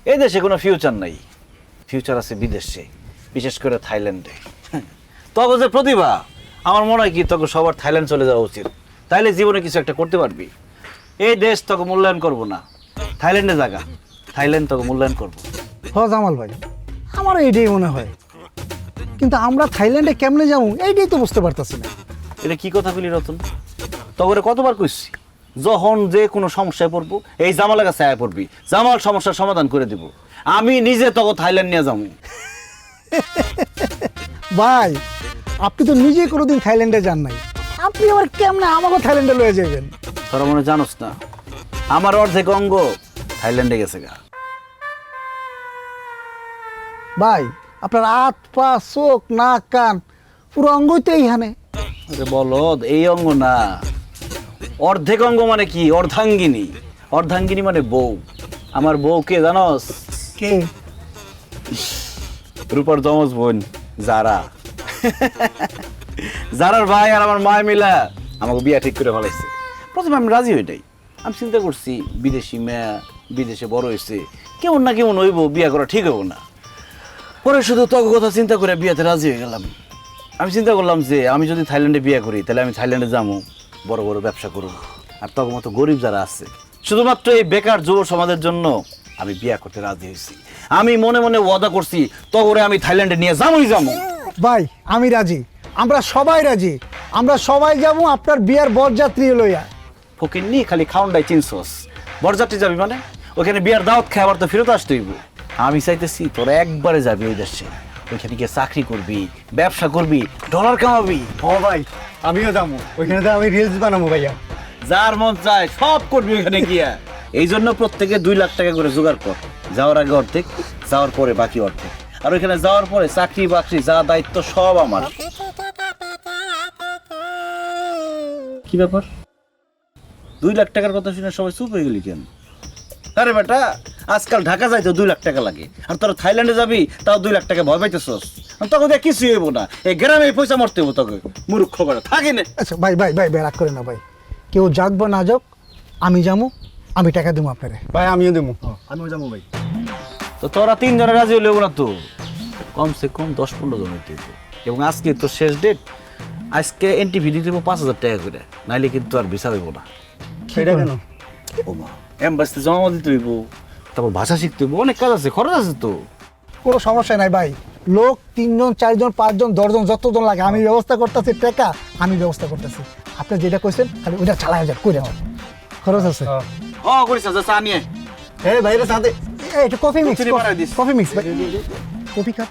এই দেশে কোনো ফিউচার নাই, ফিউচার আছে বিদেশে, বিশেষ করে থাইল্যান্ডে। তবে যে প্রতিভা, আমার মনে হয় কি তোকে সবার থাইল্যান্ড চলে যাওয়া উচিত, তাইলে জীবনে কিছু একটা করতে পারবি। এই দেশ তোকে মূল্যায়ন করবো না, থাইল্যান্ডে জায়গা, থাইল্যান্ড তোকে মূল্যায়ন করবো। হ জামাল ভাই, আমারও এইটাই মনে হয়, কিন্তু আমরা থাইল্যান্ডে কেমনে যাবো এইটাই তো বুঝতে পারতেছি না। এটা কি কথা বলি রতন, তবে কতবার কইছি যখন যে কোনো সমস্যায় পড়বো এই জামালের কাছে আয় পড়বি, জামাল সমস্যার সমাধান করে দিব। আমি নিজে তোকে থাইল্যান্ড নিয়ে যাবো। ভাই আপনি তো নিজেই কোনোদিন থাইল্যান্ডে যান নাই, আপনি আবার কেমনে আমাকে থাইল্যান্ডে লয়ে যাবেন? তোরা মনে জানোস না, আমার অর্ধেক অঙ্গ থাইল্যান্ডে গেছে গা। ভাই আপনার হাত পা চোখ নাক কান পুরো অঙ্গই তো এইখানে। আরে বলদ, এই অঙ্গ না, অর্ধেক অঙ্গ মানে কি, অর্ধাঙ্গিনী। অর্ধাঙ্গিনী মানে বউ। আমার বউ কে জানোস? কে? রূপার যমজ বোন যারা। যারার ভাই আর আমার মা মিলা আমাকে বিয়া ঠিক করে ফেলাইছে। প্রথমে আমি রাজি হইটাই, আমি চিন্তা করছি বিদেশি মেয়া, বিদেশে বড় হয়েছে, কেমন না কেমন হইব, বিয়া করা ঠিক হবো না। পরে শুধু তোর কথা চিন্তা করে বিয়াতে রাজি হয়ে গেলাম। আমি চিন্তা করলাম যে আমি যদি থাইল্যান্ডে বিয়ে করি তাহলে আমি থাইল্যান্ডে যাবো, বড় বড় ব্যবসা করব। আর তখন মতো গরিব যারা আছে, শুধুমাত্র এই বেকার যুব সমাজের জন্য আমি বিয়ে করতে রাজি হয়েছি। আমি মনে মনে ওয়াদা করছি তখন আমি থাইল্যান্ডে নিয়ে যাবোই যাবো। ভাই আমি রাজি, আমরা সবাই রাজি, আমরা সবাই যাবো আপনার বিয়ার বরযাত্রী লইয়া। ফকির নি খালি খাওয়ানটাই চিনছস, বরযাত্রী যাবি মানে ওখানে বিয়ার দাওয়াত খেয়ে আবার তো ফেরত আসতে হইব। আমি চাইতেছি তোরা একবারে যাবি ওই দেশে, ওইখানে গিয়ে চাকরি করবি, ব্যবসা করবি, ডলার কামাবি। ও ভাই আমিও যাবো, ওইখানে তো আমি রিলস বানাবো ভাইয়া। যার মন চায় সব করবি ওখানে গিয়া। এই জন্য প্রত্যেকে 2 লাখ টাকা করে জোগাড় কর, যাওয়ার আগে অর্ধেক, যাওয়ার পরে বাকি অর্ধেক। আর ওইখানে যাওয়ার পরে চাকরি বাকরি যা দায়িত্ব সব আমার। কি ব্যাপার, 2 লাখ টাকার কথা শুনে সবাই চুপ হয়ে গেলি কেন? আরে বেটা, আজকাল ঢাকা যাইতে 2 লাখ টাকা লাগে, আর তোরা থাইল্যান্ডে যাবি তাও 2 লাখ টাকা ভয় পাইতেছস। তখন দেখ কিছু হইব না, এই গ্রামে পয়সা মরতে হবো তোকে, মূর্খ করে থাকি না। আচ্ছা ভাই ভাই ভাই ভাই রাগ করে না ভাই, কেউ যাক বা না যাক আমি যাবো, আমি টাকা দেবো আপনারে। ভাই আমিও দেবো, আমিও যাবো ভাই। তো তোরা 3 জনের রাজি হইলে না তো কমসে কম 10-15 জন হইতে হইব। এবং আজকে তো শেষ ডেট, আজকে এন্ট্রি ফি দিতে 5,000 টাকা করে, নাইলে কিন্তু আর ভিসা হইব না। সেটা কেন? ও মা, এমবাসিতে জমা দিতে হইব, তারপর ভাষা শিখতে হইব, অনেক কাজ আছে, খরচ আছে তো। কোনো সমস্যা নাই ভাই, লোক 3 জন 4 জন 5 জন 10 জন যতজন লাগে আমি ব্যবস্থা করতেছি, টাকা আমি ব্যবস্থা করতেছি। আপনি যেটা কইছেন খালি ওইটা চালায় যাক, কইরা যান, খরচ আছে। ও করিস না, চা নিয়ে এই ভাইয়ের সাথে এই একটু কফি মিক্স, চিনি বানায় দিস। কফি মিক্স ভাই, কফি খা।